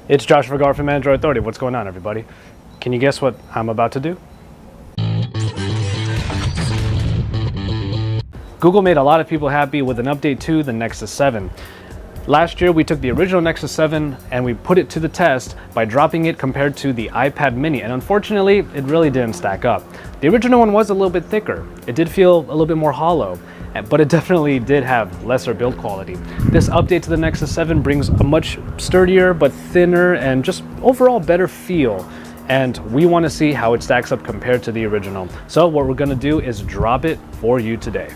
It's Josh Vergara from Android Authority. What's going on, everybody? Can you guess what I'm about to do? Google made a lot of people happy with an update to the Nexus 7. Last year, we took the original Nexus 7 and we put it to the test by dropping it compared to the iPad mini, and unfortunately, it really didn't stack up. The original one was a little bit thicker. It did feel a little bit more hollow, but it definitely did have lesser build quality. This update to the Nexus 7 brings a much sturdier but thinner and just overall better feel, and we want to see how it stacks up compared to the original. So what we're going to do is drop it for you today.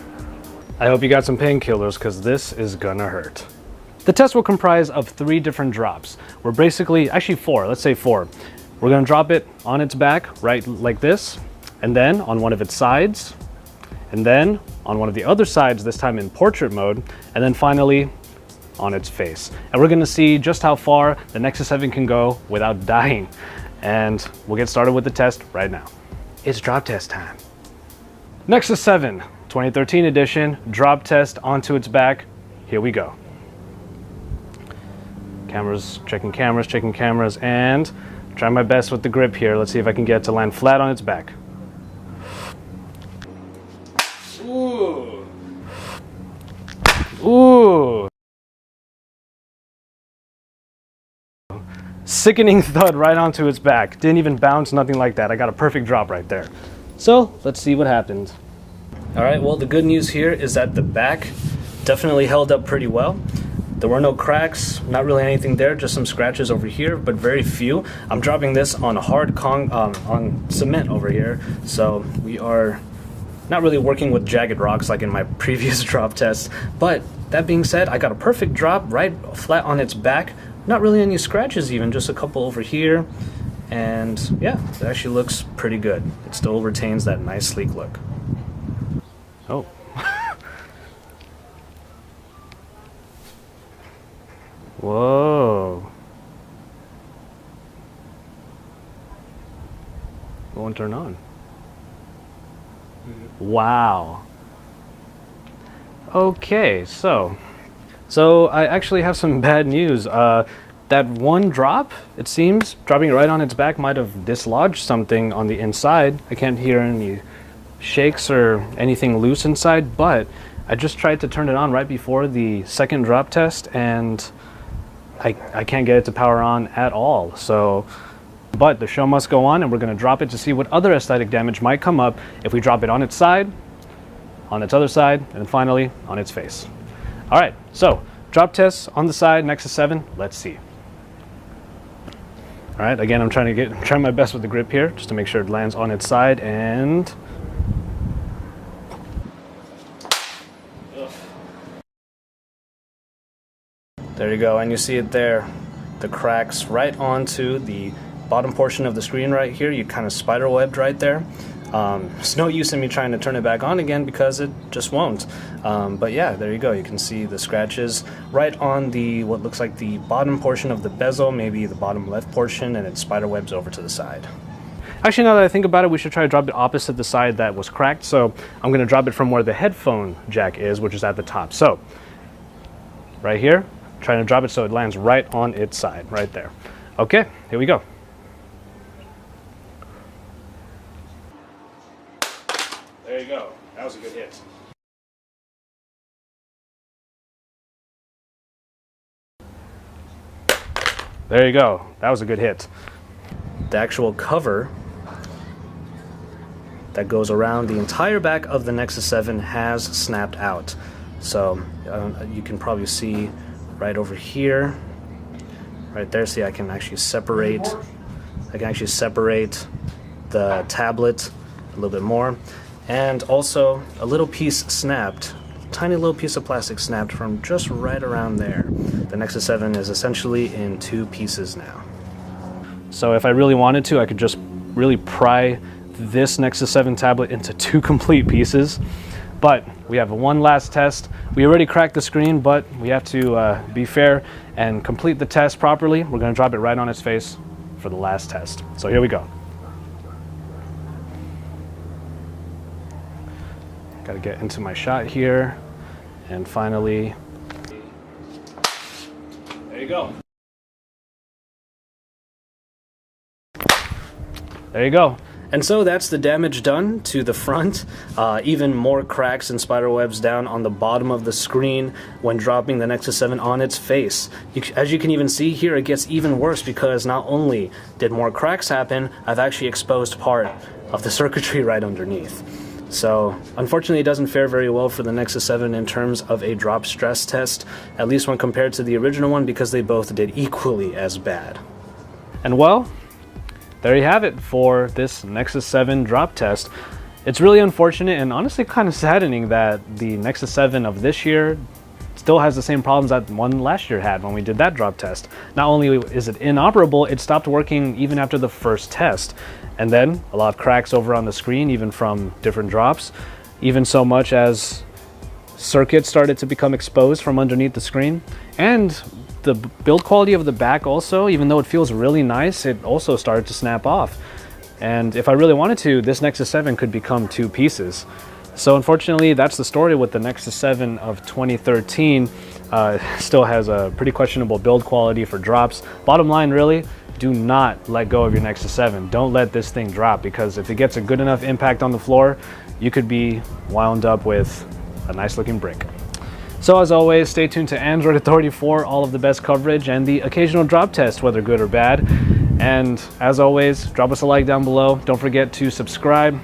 I hope you got some painkillers, because this is gonna hurt. The test will comprise of 3 different drops. We're basically, actually 4, let's say 4. We're gonna drop it on its back, right like this, and then on one of its sides, and then on one of the other sides, this time in portrait mode, and then finally on its face. And we're gonna see just how far the Nexus 7 can go without dying. And we'll get started with the test right now. It's drop test time. Nexus 7, 2013 edition, drop test onto its back. Here we go. Checking cameras, and try my best with the grip here. Let's see if I can get it to land flat on its back. Ooh. Ooh. Sickening thud right onto its back. Didn't even bounce, nothing like that. I got a perfect drop right there. So let's see what happens. All right, well, the good news here is that the back definitely held up pretty well. There were no cracks, not really anything there, just some scratches over here, but very few. I'm dropping this on on cement over here, so we are not really working with jagged rocks like in my previous drop tests. But that being said, I got a perfect drop right flat on its back. Not really any scratches even, just a couple over here. And yeah, it actually looks pretty good. It still retains that nice sleek look. Oh. Whoa. Won't turn on. Wow. Okay, so I actually have some bad news. That one drop, it seems, dropping it right on its back might have dislodged something on the inside. I can't hear any shakes or anything loose inside, but I just tried to turn it on right before the second drop test, and I can't get it to power on at all. So, but the show must go on, and we're going to drop it to see what other aesthetic damage might come up if we drop it on its side, on its other side, and then finally on its face. All right, so drop tests on the side, Nexus 7, let's see. All right, again, I'm trying my best with the grip here just to make sure it lands on its side, and there you go, and you see it there, the cracks right onto the bottom portion of the screen right here. You kind of spider webbed right there. There's no use in me trying to turn it back on again because it just won't. But yeah, there you go. You can see the scratches right on the what looks like the bottom portion of the bezel, maybe the bottom left portion, and it spider webs over to the side. Actually, now that I think about it, we should try to drop it opposite the side that was cracked. So I'm going to drop it from where the headphone jack is, which is at the top. So right here, trying to drop it so it lands right on its side, right there. Okay, here we go. There you go. That was a good hit. There you go. That was a good hit. The actual cover that goes around the entire back of the Nexus 7 has snapped out. So you can probably see right over here, right there. See, I can actually separate the tablet a little bit more. And also a little piece snapped, tiny little piece of plastic snapped from just right around there. The Nexus 7 is essentially in 2 pieces now. So if I really wanted to, I could just really pry this Nexus 7 tablet into 2 complete pieces. But we have one last test. We already cracked the screen, but we have to be fair and complete the test properly. We're going to drop it right on its face for the last test. So here we go. Got to get into my shot here, and finally, there you go. there you go. And so that's the damage done to the front. Even more cracks and spider webs down on the bottom of the screen when dropping the Nexus 7 on its face. As you can even see here, it gets even worse because not only did more cracks happen, I've actually exposed part of the circuitry right underneath. So unfortunately it doesn't fare very well for the Nexus 7 in terms of a drop stress test, at least when compared to the original one, because they both did equally as bad. And well, there you have it for this Nexus 7 drop test. It's really unfortunate and honestly kind of saddening that the Nexus 7 of this year still has the same problems that one last year had when we did that drop test. Not only is it inoperable, it stopped working even after the first test. And then a lot of cracks over on the screen, even from different drops, even so much as circuits started to become exposed from underneath the screen. And the build quality of the back also, even though it feels really nice, it also started to snap off. And if I really wanted to, this Nexus 7 could become two pieces. So unfortunately, that's the story with the Nexus 7 of 2013. Still has a pretty questionable build quality for drops. Bottom line, really, do not let go of your Nexus 7. Don't let this thing drop, because if it gets a good enough impact on the floor, you could be wound up with a nice looking brick. So as always, stay tuned to Android Authority for all of the best coverage and the occasional drop test, whether good or bad. And as always, drop us a like down below. Don't forget to subscribe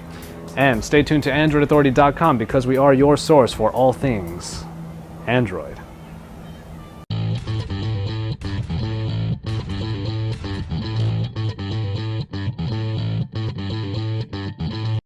and stay tuned to AndroidAuthority.com, because we are your source for all things Android.